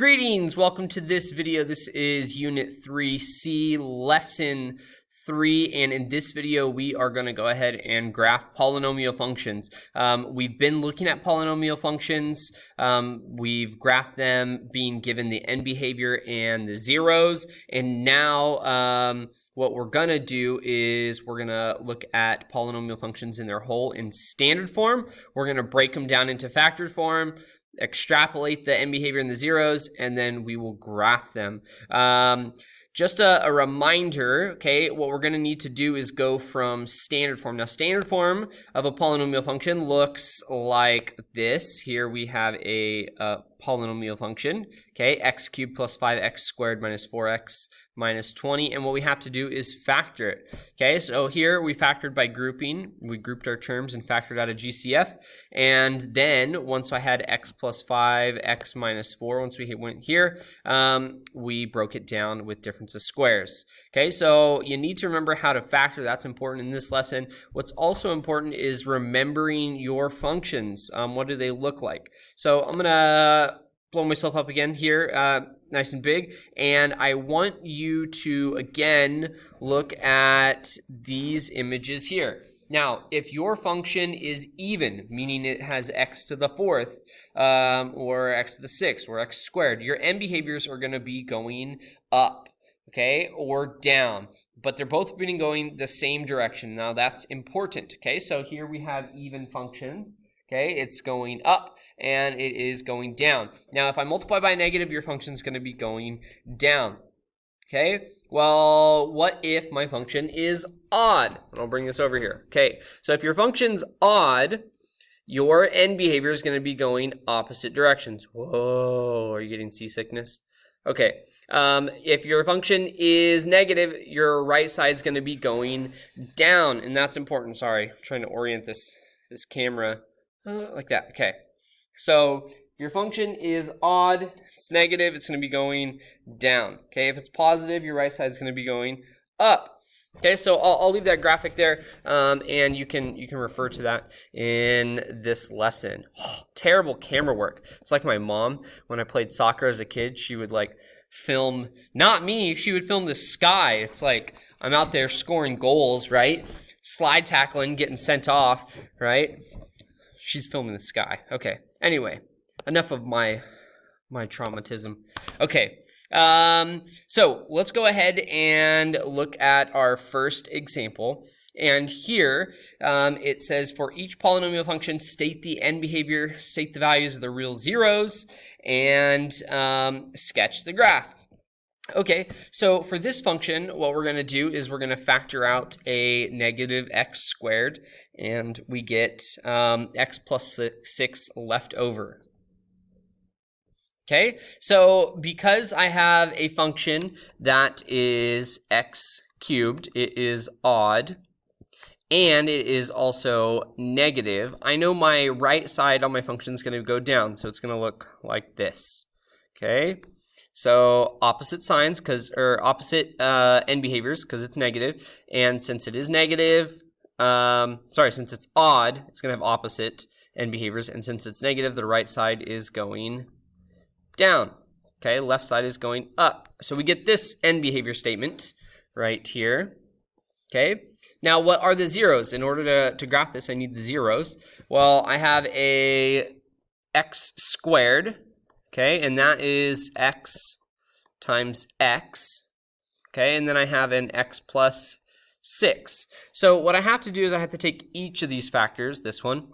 Greetings, welcome to this video. This is Unit 3C, Lesson 3, and in this video we are going to go ahead and graph polynomial functions. We've been looking at polynomial functions. We've graphed them being given the end behavior and the zeros, and now what we're going to do is we're going to look at polynomial functions in their whole in standard form. We're going to break them down into factored form, extrapolate the end behavior and the zeros, and then we will graph them. Just a reminder, okay, what we're going to need to do is go from standard form. Now, standard form of a polynomial function looks like this. Here we have a polynomial function, okay, x cubed plus 5x squared minus 4x minus 20, and what we have to do is factor it. Okay, so here we factored by grouping. We grouped our terms and factored out a GCF, and then once I had x plus 5, x minus 4, once we went here, we broke it down with difference of squares. Okay, so you need to remember how to factor. That's important in this lesson. What's also important is remembering your functions. What do they look like? So I'm gonna blow myself up again here, nice and big, and I want you to again look at these images here. Now, if your function is even, meaning it has x to the fourth, or x to the sixth, or x squared, your end behaviors are going to be going up, okay, or down, but they're both going the same direction. Now, that's important, okay? So here we have even functions, okay? It's going up, and it is going down. Now, if I multiply by a negative, your function is going to be going down, okay? Well, what if my function is odd? And I'll bring this over here. Okay, so if your function's odd, your end behavior is going to be going opposite directions. Whoa, are you getting seasickness? Okay, if your function is negative, your right side is going to be going down, and that's important. Sorry, I'm trying to orient this camera like that. Okay, so if your function is odd, it's negative, it's going to be going down. Okay, if it's positive, your right side is going to be going up. Okay, so I'll leave that graphic there, and you can refer to that in this lesson. Oh, terrible camera work. It's like my mom, when I played soccer as a kid, she would like film, not me, she would film the sky. It's like I'm out there scoring goals, right? Slide tackling, getting sent off, right? She's filming the sky. Okay, anyway, enough of my traumatism. Okay, so let's go ahead and look at our first example. And here it says, for each polynomial function, state the end behavior, state the values of the real zeros, and sketch the graph. Okay, so for this function, what we're going to do is we're going to factor out a negative x squared, and we get x plus 6 left over. Okay, so because I have a function that is x cubed, it is odd, and it is also negative, I know my right side on my function is going to go down, so it's going to look like this. Okay, so opposite signs, or opposite end behaviors, because it's negative, and since it is negative, since it's odd, it's going to have opposite end behaviors, and since it's negative, the right side is going down. Okay, left side is going up. So we get this end behavior statement right here. Okay, now what are the zeros? In order to graph this, I need the zeros. Well, I have a x squared, okay, and that is x times x, okay, and then I have an x plus 6. So what I have to do is I have to take each of these factors, this one,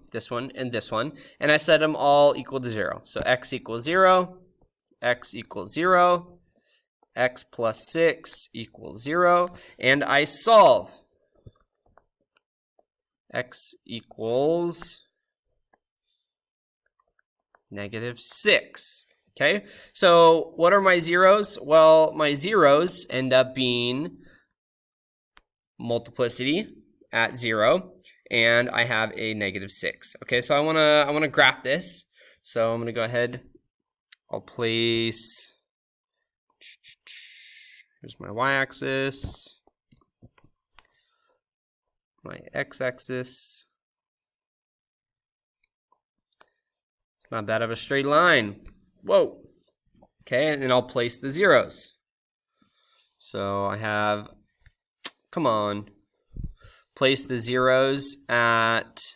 and this one, and I set them all equal to 0. So x equals 0, x equals 0, x plus 6 equals 0, and I solve. X equals negative 6. Okay, so what are my zeros? Well, my zeros end up being multiplicity at 0, and I have a negative 6. Okay, so I wanna graph this. So I'm gonna go ahead. I'll place, here's my y-axis, my x-axis. It's not that of a straight line. Whoa. Okay, and then I'll place the zeros. So I have, come on, place the zeros at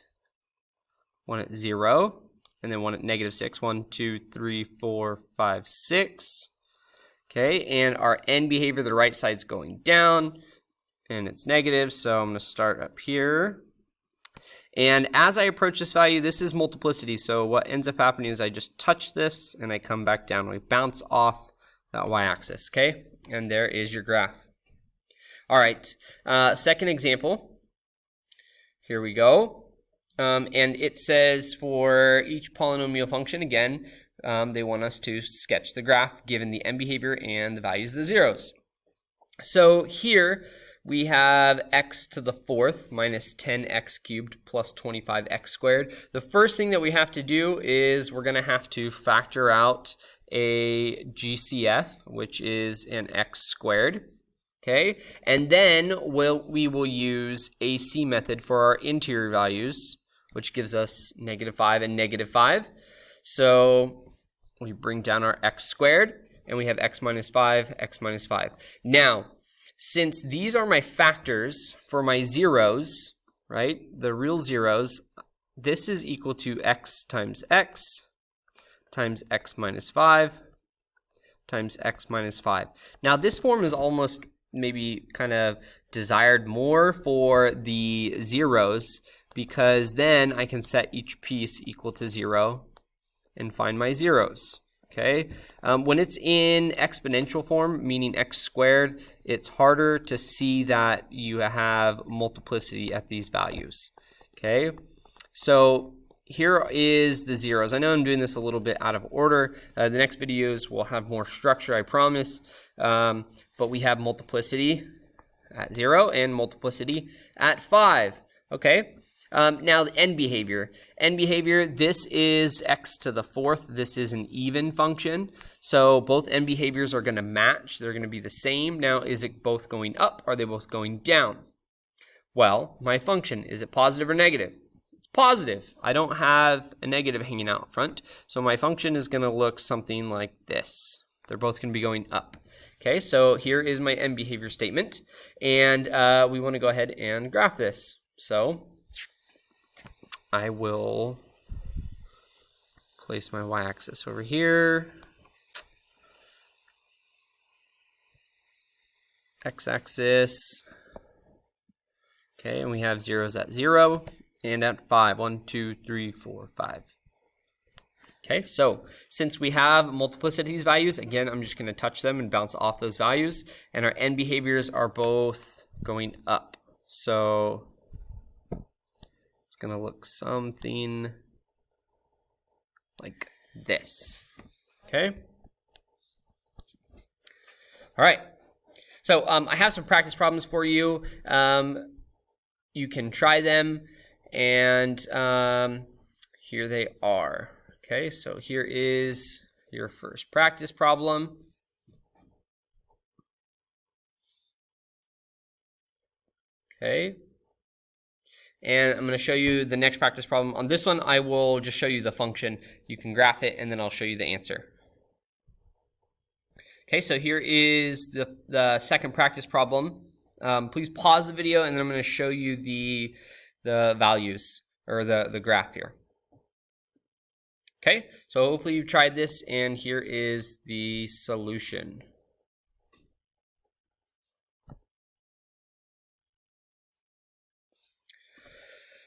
one at 0, and then one at -6. 1, 2, 3, 4, 5, 6. Okay, and our end behavior, the right side's going down, and it's negative, so I'm going to start up here. And as I approach this value, this is multiplicity, so what ends up happening is I just touch this, and I come back down. We bounce off that y-axis, okay? And there is your graph. All right, second example. Here we go. And it says for each polynomial function, again, they want us to sketch the graph given the end behavior and the values of the zeros. So here we have x to the 4th minus 10x cubed plus 25x squared. The first thing that we have to do is we're going to have to factor out a GCF, which is an x squared. Okay, and then we will use AC method for our interior values, which gives us -5 and -5. So we bring down our x squared, and we have x minus 5, x minus 5. Now, since these are my factors for my zeros, right, the real zeros, this is equal to x times x minus 5 times x minus 5. Now, this form is almost maybe kind of desired more for the zeros, because then I can set each piece equal to 0 and find my zeros. Okay, when it's in exponential form, meaning x squared, it's harder to see that you have multiplicity at these values. Okay, so here is the zeros. I know I'm doing this a little bit out of order. The next videos will have more structure, I promise. But we have multiplicity at 0 and multiplicity at 5. Okay. Now the end behavior. End behavior, this is x to the 4th. This is an even function. So both end behaviors are going to match. They're going to be the same. Now, is it both going up? Are they both going down? Well, my function, is it positive or negative? It's positive. I don't have a negative hanging out front. So my function is going to look something like this. They're both going to be going up. Okay, so here is my end behavior statement. And we want to go ahead and graph this. So I will place my y-axis over here, x-axis, okay, and we have zeros at 0 and at 5. 1, 2, 3, 4, 5. Okay, so since we have multiplicity of these values, again, I'm just going to touch them and bounce off those values, and our end behaviors are both going up. So going to look something like this. Okay. All right. So I have some practice problems for you. You can try them, and here they are. Okay. So here is your first practice problem. Okay. And I'm going to show you the next practice problem. On this one, I will just show you the function. You can graph it, and then I'll show you the answer. Okay, so here is the second practice problem. Please pause the video, and then I'm going to show you the values, or the graph here. Okay, so hopefully you've tried this, and here is the solution.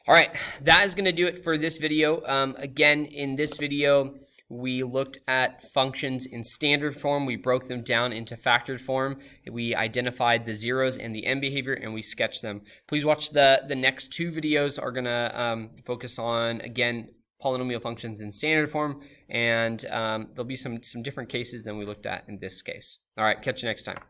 All right, that is going to do it for this video. Again, in this video, we looked at functions in standard form. We broke them down into factored form. We identified the zeros and the end behavior, and we sketched them. Please watch the next two videos are going to focus on, again, polynomial functions in standard form, and there'll be some different cases than we looked at in this case. All right, catch you next time.